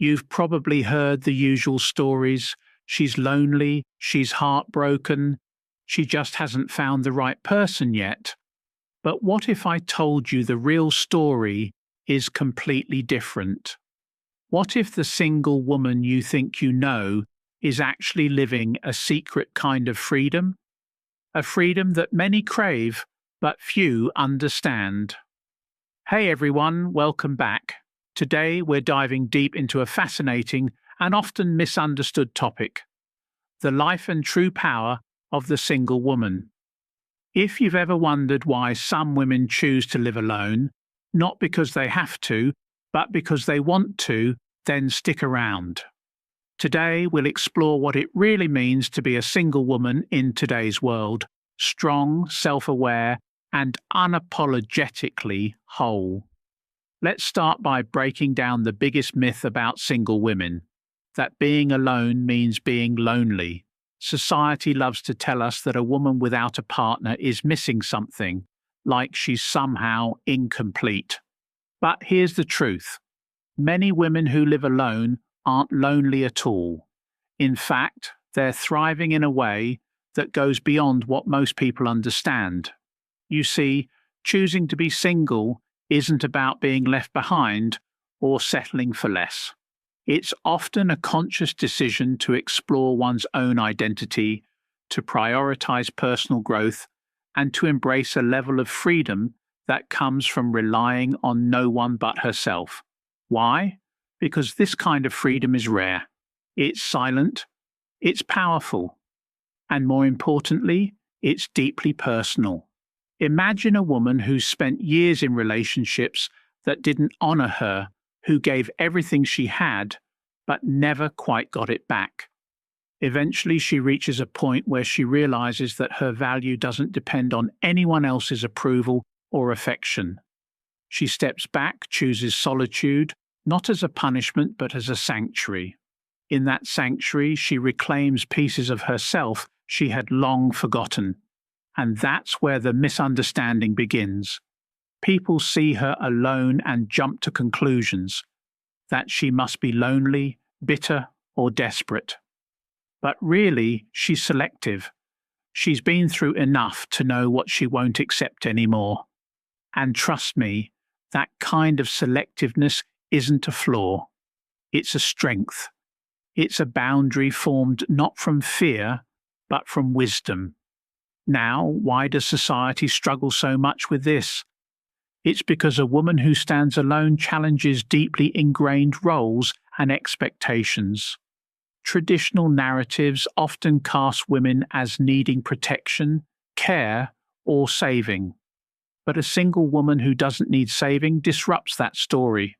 You've probably heard the usual stories. She's lonely, she's heartbroken, she just hasn't found the right person yet. But what if I told you the real story is completely different? What if the single woman you think you know is actually living a secret kind of freedom? A freedom that many crave, but few understand. Hey everyone, welcome back. Today we're diving deep into a fascinating and often misunderstood topic: the life and true power of the single woman. If you've ever wondered why some women choose to live alone, not because they have to, but because they want to, then stick around. Today we'll explore what it really means to be a single woman in today's world, strong, self-aware, and unapologetically whole. Let's start by breaking down the biggest myth about single women: that being alone means being lonely. Society loves to tell us that a woman without a partner is missing something, like she's somehow incomplete. But here's the truth: many women who live alone aren't lonely at all. In fact, they're thriving in a way that goes beyond what most people understand. You see, choosing to be single isn't about being left behind or settling for less. It's often a conscious decision to explore one's own identity, to prioritize personal growth, and to embrace a level of freedom that comes from relying on no one but herself. Why? Because this kind of freedom is rare. It's silent, it's powerful, and more importantly, it's deeply personal. Imagine a woman who's spent years in relationships that didn't honor her, who gave everything she had, but never quite got it back. Eventually, she reaches a point where she realizes that her value doesn't depend on anyone else's approval or affection. She steps back, chooses solitude, not as a punishment, but as a sanctuary. In that sanctuary, she reclaims pieces of herself she had long forgotten. And that's where the misunderstanding begins. People see her alone and jump to conclusions that she must be lonely, bitter, or desperate. But really, she's selective. She's been through enough to know what she won't accept anymore. And trust me, that kind of selectiveness isn't a flaw. It's a strength. It's a boundary formed not from fear, but from wisdom. Now, why does society struggle so much with this? It's because a woman who stands alone challenges deeply ingrained roles and expectations. Traditional narratives often cast women as needing protection, care, or saving. But a single woman who doesn't need saving disrupts that story.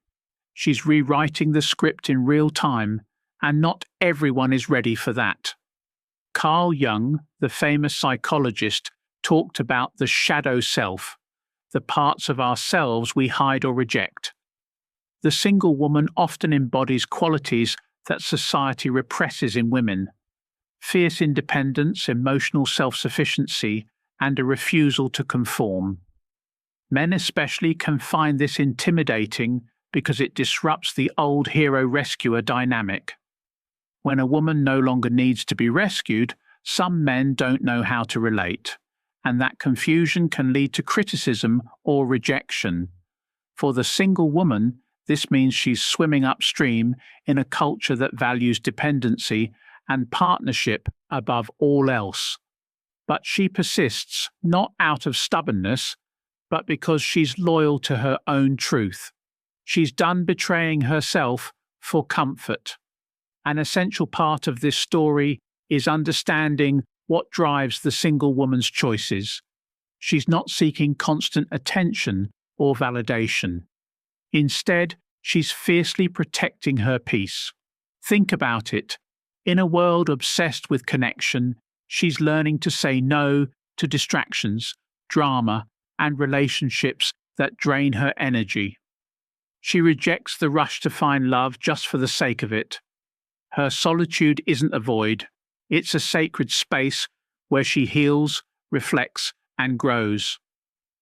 She's rewriting the script in real time, and not everyone is ready for that. Carl Jung, the famous psychologist, talked about the shadow self, the parts of ourselves we hide or reject. The single woman often embodies qualities that society represses in women: fierce independence, emotional self-sufficiency, and a refusal to conform. Men especially can find this intimidating because it disrupts the old hero-rescuer dynamic. When a woman no longer needs to be rescued, some men don't know how to relate, and that confusion can lead to criticism or rejection. For the single woman, this means she's swimming upstream in a culture that values dependency and partnership above all else. But she persists, not out of stubbornness, but because she's loyal to her own truth. She's done betraying herself for comfort. An essential part of this story is understanding what drives the single woman's choices. She's not seeking constant attention or validation. Instead, she's fiercely protecting her peace. Think about it. In a world obsessed with connection, she's learning to say no to distractions, drama, and relationships that drain her energy. She rejects the rush to find love just for the sake of it. Her solitude isn't a void. It's a sacred space where she heals, reflects, and grows.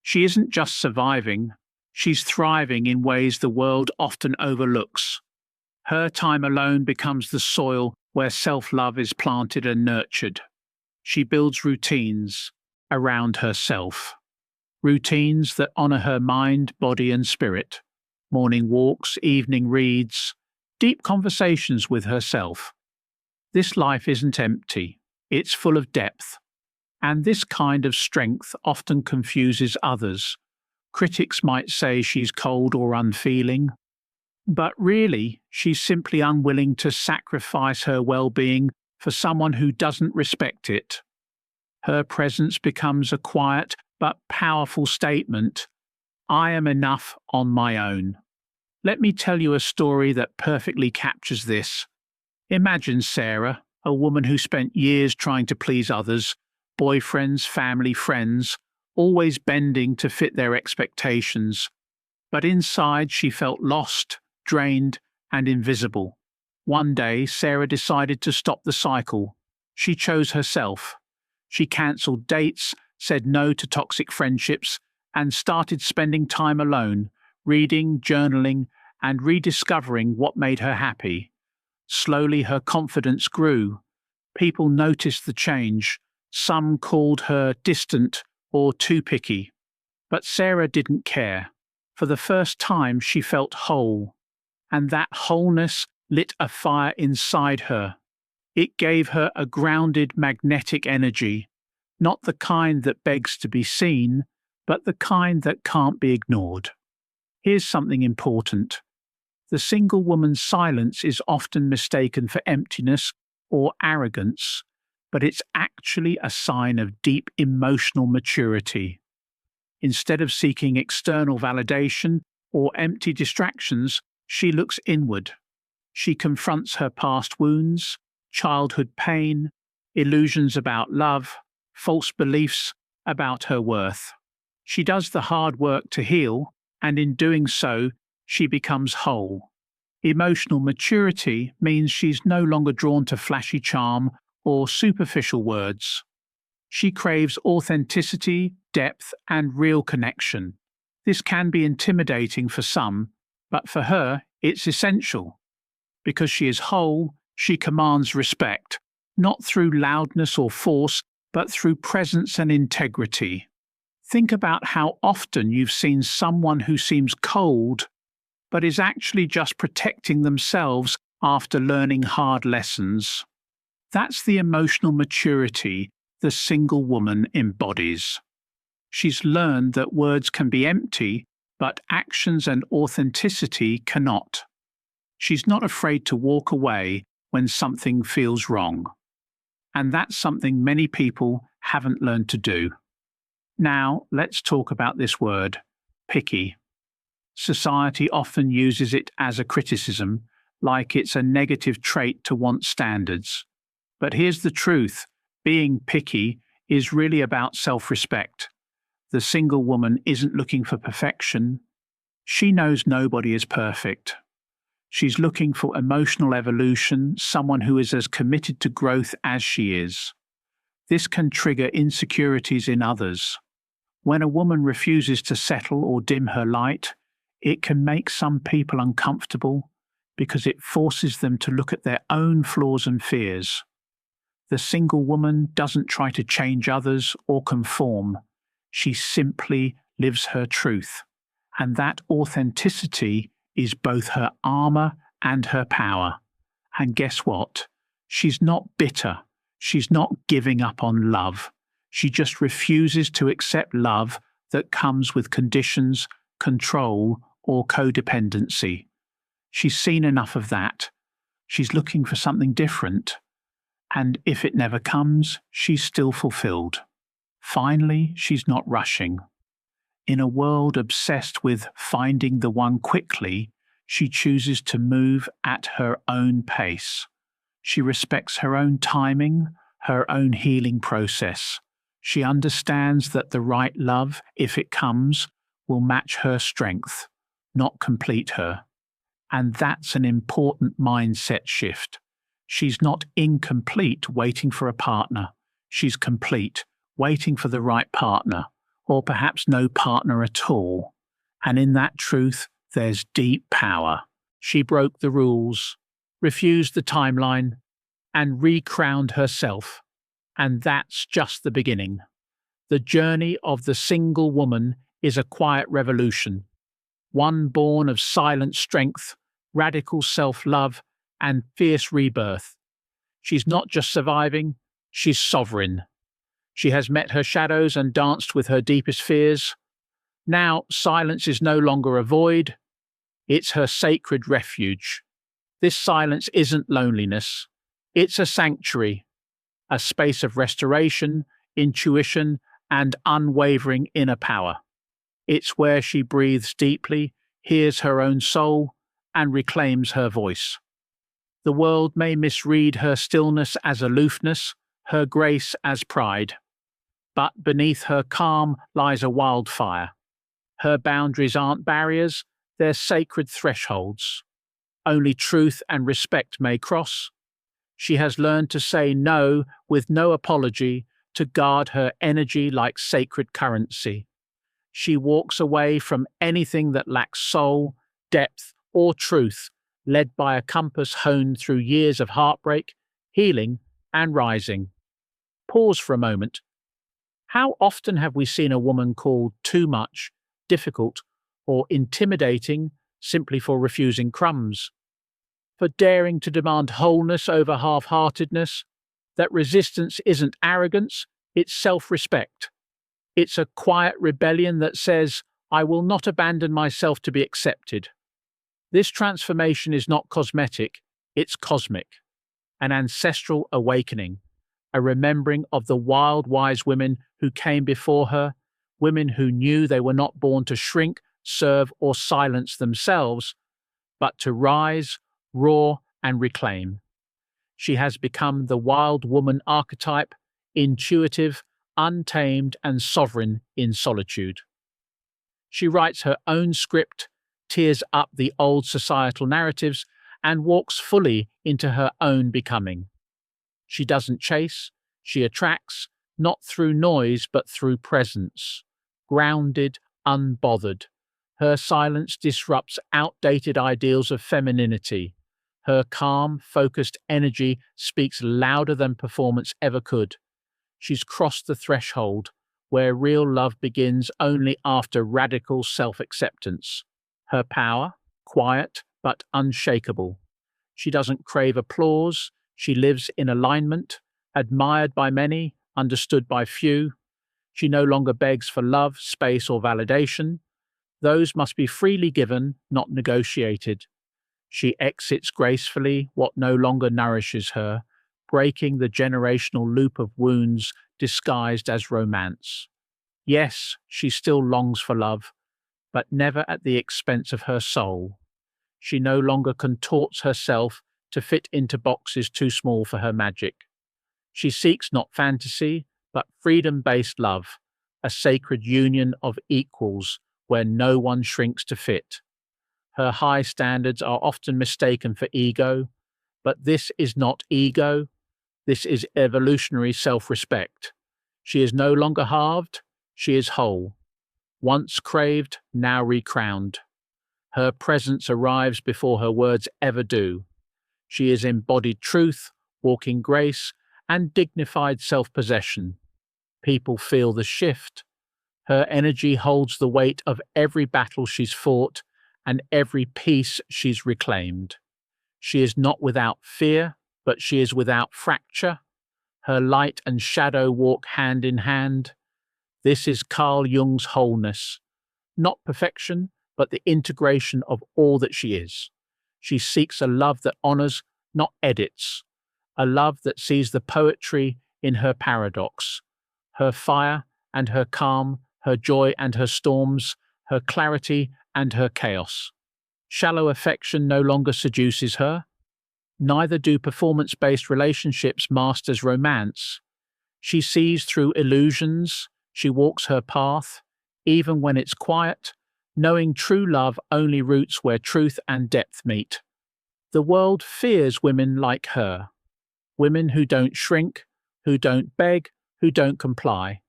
She isn't just surviving, she's thriving in ways the world often overlooks. Her time alone becomes the soil where self-love is planted and nurtured. She builds routines around herself. Routines that honor her mind, body, and spirit. Morning walks, evening reads, deep conversations with herself. This life isn't empty, it's full of depth. And this kind of strength often confuses others. Critics might say she's cold or unfeeling, but really, she's simply unwilling to sacrifice her well-being for someone who doesn't respect it. Her presence becomes a quiet but powerful statement. I am enough on my own. Let me tell you a story that perfectly captures this. Imagine Sarah, a woman who spent years trying to please others, boyfriends, family, friends, always bending to fit their expectations. But inside she felt lost, drained, and invisible. One day, Sarah decided to stop the cycle. She chose herself. She cancelled dates, said no to toxic friendships, and started spending time alone, reading, journaling, and rediscovering what made her happy. Slowly her confidence grew. People noticed the change. Some called her distant or too picky. But Sarah didn't care. For the first time she felt whole. And that wholeness lit a fire inside her. It gave her a grounded magnetic energy, not the kind that begs to be seen, but the kind that can't be ignored. Here's something important. The single woman's silence is often mistaken for emptiness or arrogance, but it's actually a sign of deep emotional maturity. Instead of seeking external validation or empty distractions, she looks inward. She confronts her past wounds, childhood pain, illusions about love, false beliefs about her worth. She does the hard work to heal, and in doing so, she becomes whole. Emotional maturity means she's no longer drawn to flashy charm or superficial words. She craves authenticity, depth, and real connection. This can be intimidating for some, but for her, it's essential. Because she is whole, she commands respect, not through loudness or force, but through presence and integrity. Think about how often you've seen someone who seems cold, but is actually just protecting themselves after learning hard lessons. That's the emotional maturity the single woman embodies. She's learned that words can be empty, but actions and authenticity cannot. She's not afraid to walk away when something feels wrong. And that's something many people haven't learned to do. Now, let's talk about this word, picky. Society often uses it as a criticism, like it's a negative trait to want standards. But here's the truth. Being picky is really about self-respect. The single woman isn't looking for perfection. She knows nobody is perfect. She's looking for emotional evolution, someone who is as committed to growth as she is. This can trigger insecurities in others. When a woman refuses to settle or dim her light, it can make some people uncomfortable because it forces them to look at their own flaws and fears. The single woman doesn't try to change others or conform. She simply lives her truth. And that authenticity is both her armor and her power. And guess what? She's not bitter. She's not giving up on love. She just refuses to accept love that comes with conditions, control, or codependency. She's seen enough of that. She's looking for something different. And if it never comes, she's still fulfilled. Finally, she's not rushing. In a world obsessed with finding the one quickly, she chooses to move at her own pace. She respects her own timing, her own healing process. She understands that the right love, if it comes, will match her strength, not complete her. And that's an important mindset shift. She's not incomplete waiting for a partner. She's complete, waiting for the right partner, or perhaps no partner at all. And in that truth, there's deep power. She broke the rules. refused the timeline, and recrowned herself. And that's just the beginning. The journey of the single woman is a quiet revolution, one born of silent strength, radical self-love, and fierce rebirth. She's not just surviving, she's sovereign. She has met her shadows and danced with her deepest fears. Now, silence is no longer a void, it's her sacred refuge. This silence isn't loneliness, it's a sanctuary, a space of restoration, intuition, and unwavering inner power. It's where she breathes deeply, hears her own soul, and reclaims her voice. The world may misread her stillness as aloofness, her grace as pride. But beneath her calm lies a wildfire. Her boundaries aren't barriers, they're sacred thresholds. Only truth and respect may cross. She has learned to say no with no apology, to guard her energy like sacred currency. She walks away from anything that lacks soul, depth, or truth, led by a compass honed through years of heartbreak, healing, and rising. Pause for a moment. How often have we seen a woman called too much, difficult, or intimidating simply for refusing crumbs? For daring to demand wholeness over half-heartedness? That resistance isn't arrogance, it's self-respect. It's a quiet rebellion that says, I will not abandon myself to be accepted. This transformation is not cosmetic, it's cosmic. An ancestral awakening, a remembering of the wild, wise women who came before her, women who knew they were not born to shrink, serve, or silence themselves, but to rise, roar, and reclaim. She has become the wild woman archetype, intuitive, untamed, and sovereign in solitude. She writes her own script, tears up the old societal narratives, and walks fully into her own becoming. She doesn't chase, she attracts, not through noise but through presence. Grounded, unbothered. Her silence disrupts outdated ideals of femininity. Her calm, focused energy speaks louder than performance ever could. She's crossed the threshold, where real love begins only after radical self-acceptance. Her power, quiet but unshakable. She doesn't crave applause, she lives in alignment, admired by many, understood by few. She no longer begs for love, space, or validation. Those must be freely given, not negotiated. She exits gracefully what no longer nourishes her, breaking the generational loop of wounds disguised as romance. Yes, she still longs for love, but never at the expense of her soul. She no longer contorts herself to fit into boxes too small for her magic. She seeks not fantasy, but freedom-based love, a sacred union of equals where no one shrinks to fit. Her high standards are often mistaken for ego, but this is not ego, this is evolutionary self-respect. She is no longer halved, she is whole. Once craved, now recrowned. Her presence arrives before her words ever do. She is embodied truth, walking grace, and dignified self-possession. People feel the shift. Her energy holds the weight of every battle she's fought and every peace she's reclaimed. She is not without fear, but she is without fracture. Her light and shadow walk hand in hand. This is Carl Jung's wholeness. Not perfection, but the integration of all that she is. She seeks a love that honors, not edits. A love that sees the poetry in her paradox. Her fire and her calm, her joy and her storms, her clarity and her chaos. Shallow affection no longer seduces her. Neither do performance-based relationships masters romance. She sees through illusions, she walks her path, even when it's quiet, knowing true love only roots where truth and depth meet. The world fears women like her. Women who don't shrink, who don't beg, who don't comply.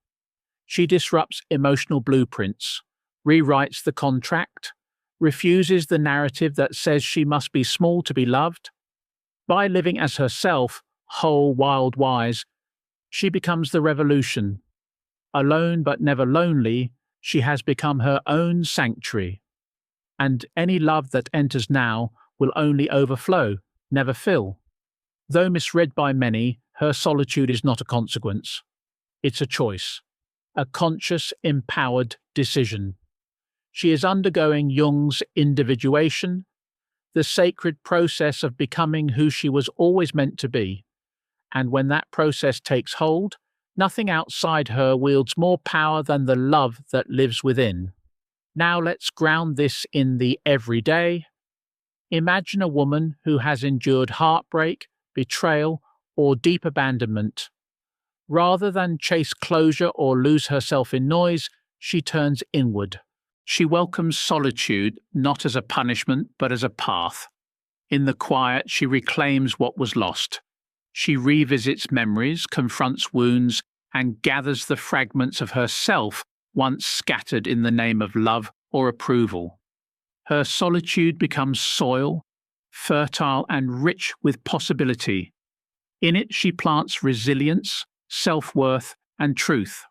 She disrupts emotional blueprints, rewrites the contract, refuses the narrative that says she must be small to be loved. By living as herself, whole, wild, wise, she becomes the revolution. Alone but never lonely, she has become her own sanctuary. And any love that enters now will only overflow, never fill. Though misread by many, her solitude is not a consequence. It's a choice, a conscious, empowered decision. She is undergoing Jung's individuation, the sacred process of becoming who she was always meant to be. And when that process takes hold, nothing outside her wields more power than the love that lives within. Now let's ground this in the everyday. Imagine a woman who has endured heartbreak, betrayal, or deep abandonment. Rather than chase closure or lose herself in noise, she turns inward. She welcomes solitude not as a punishment but as a path. In the quiet, she reclaims what was lost. She revisits memories, confronts wounds, and gathers the fragments of herself once scattered in the name of love or approval. Her solitude becomes soil, fertile and rich with possibility. In it, she plants resilience, self-worth, and truth.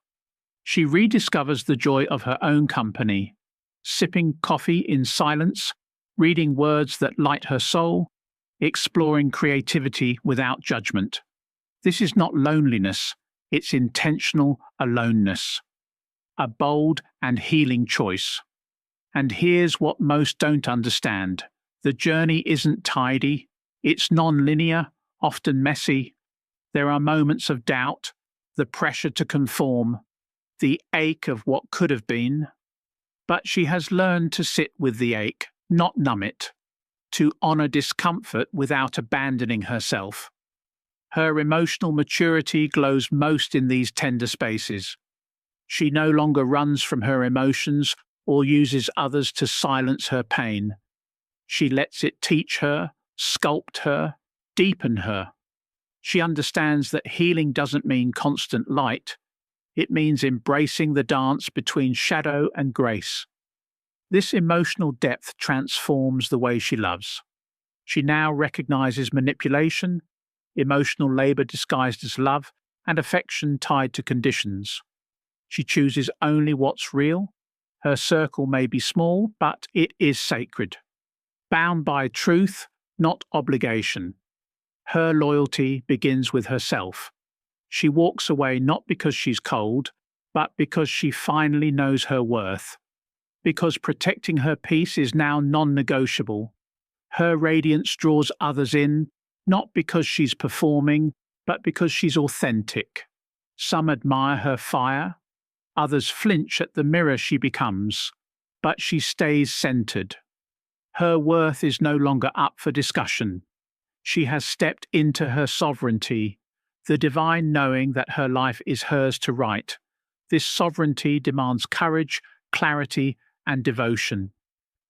She rediscovers the joy of her own company, sipping coffee in silence, reading words that light her soul, exploring creativity without judgment. This is not loneliness, it's intentional aloneness, a bold and healing choice. And here's what most don't understand. The journey isn't tidy, it's non-linear, often messy. There are moments of doubt, the pressure to conform, the ache of what could have been. But she has learned to sit with the ache, not numb it, to honor discomfort without abandoning herself. Her emotional maturity glows most in these tender spaces. She no longer runs from her emotions or uses others to silence her pain. She lets it teach her, sculpt her, deepen her. She understands that healing doesn't mean constant light. It means embracing the dance between shadow and grace. This emotional depth transforms the way she loves. She now recognizes manipulation, emotional labor disguised as love, and affection tied to conditions. She chooses only what's real. Her circle may be small, but it is sacred. Bound by truth, not obligation. Her loyalty begins with herself. She walks away not because she's cold, but because she finally knows her worth. Because protecting her peace is now non-negotiable. Her radiance draws others in, not because she's performing, but because she's authentic. Some admire her fire, others flinch at the mirror she becomes, but she stays centered. Her worth is no longer up for discussion. She has stepped into her sovereignty, the divine knowing that her life is hers to write. This sovereignty demands courage, clarity, and devotion.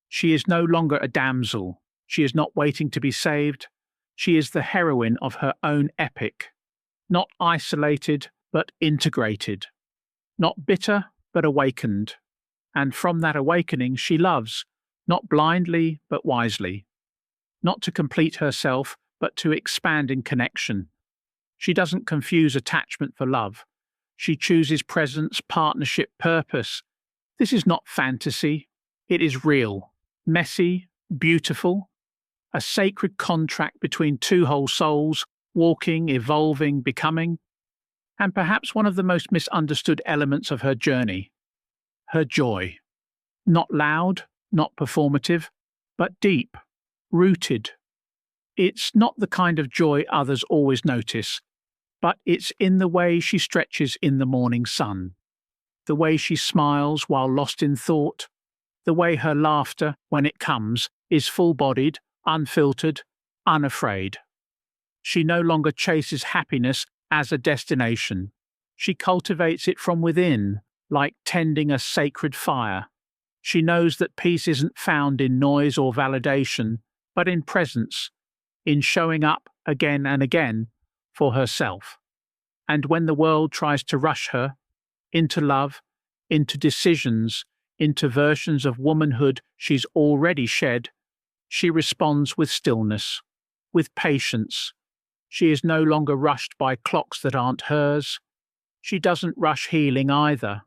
She is no longer a damsel. She is not waiting to be saved. She is the heroine of her own epic, not isolated but integrated, not bitter but awakened. And from that awakening she loves, not blindly but wisely, not to complete herself but to expand in connection. She doesn't confuse attachment for love. She chooses presence, partnership, purpose. This is not fantasy. It is real, messy, beautiful, a sacred contract between two whole souls, walking, evolving, becoming, and perhaps one of the most misunderstood elements of her journey, her joy. Not loud, not performative, but deep, rooted. It's not the kind of joy others always notice, but it's in the way she stretches in the morning sun, the way she smiles while lost in thought, the way her laughter, when it comes, is full-bodied, unfiltered, unafraid. She no longer chases happiness as a destination. She cultivates it from within, like tending a sacred fire. She knows that peace isn't found in noise or validation, but in presence, in showing up again and again for herself. And when the world tries to rush her into love, into decisions, into versions of womanhood she's already shed, she responds with stillness. with patience. She is no longer rushed by clocks that aren't hers. She doesn't rush healing either.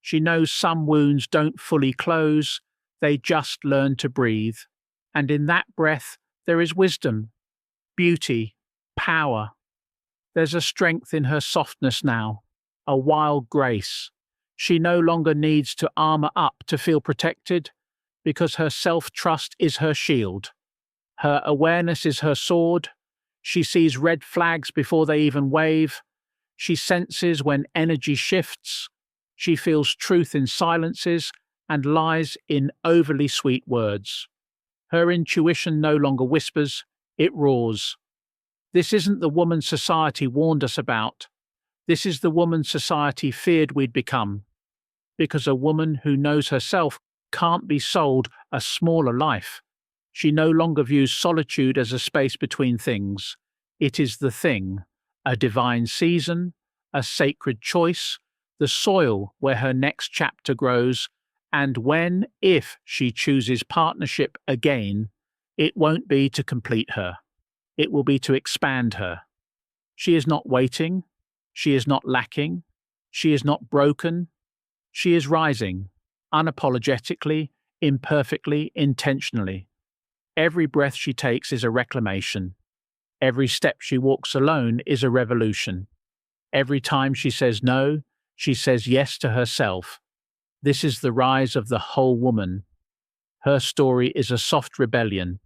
She knows some wounds don't fully close, they just learn to breathe. And in that breath, there is wisdom, beauty, power. There's a strength in her softness now, a wild grace. She no longer needs to armor up to feel protected, because her self-trust is her shield. Her awareness is her sword. She sees red flags before they even wave. She senses when energy shifts. She feels truth in silences and lies in overly sweet words. Her intuition no longer whispers, it roars. This isn't the woman society warned us about. This is the woman society feared we'd become. Because a woman who knows herself can't be sold a smaller life. She no longer views solitude as a space between things. It is the thing, a divine season, a sacred choice, the soil where her next chapter grows, and if she chooses partnership again, it won't be to complete her. It will be to expand her. She is not waiting. She is not lacking. She is not broken. She is rising, unapologetically, imperfectly, intentionally. Every breath she takes is a reclamation. Every step she walks alone is a revolution. Every time she says no, she says yes to herself. This is the rise of the whole woman. Her story is a soft rebellion.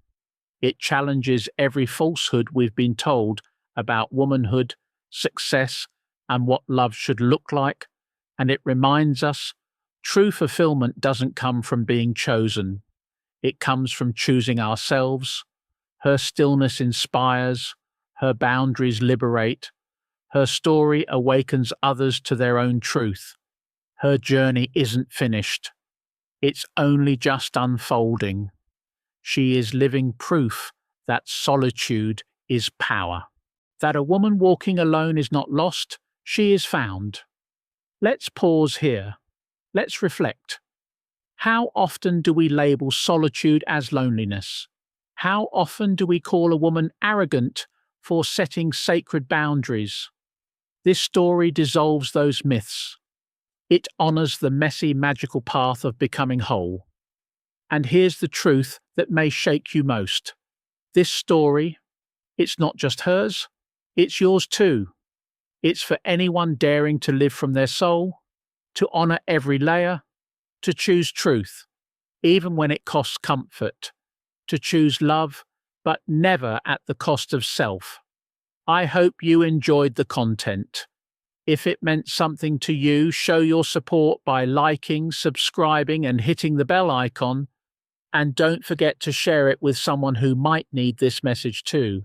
It challenges every falsehood we've been told about womanhood, success, and what love should look like, and it reminds us true fulfillment doesn't come from being chosen. It comes from choosing ourselves. Her stillness inspires, her boundaries liberate, her story awakens others to their own truth. Her journey isn't finished. It's only just unfolding. She is living proof that solitude is power. That a woman walking alone is not lost, she is found. Let's pause here. Let's reflect. How often do we label solitude as loneliness? How often do we call a woman arrogant for setting sacred boundaries? This story dissolves those myths. It honors the messy, magical path of becoming whole. And here's the truth that may shake you most. This story, it's not just hers, it's yours too. It's for anyone daring to live from their soul, to honor every layer, to choose truth, even when it costs comfort, to choose love, but never at the cost of self. I hope you enjoyed the content. If it meant something to you, show your support by liking, subscribing, and hitting the bell icon. And don't forget to share it with someone who might need this message too.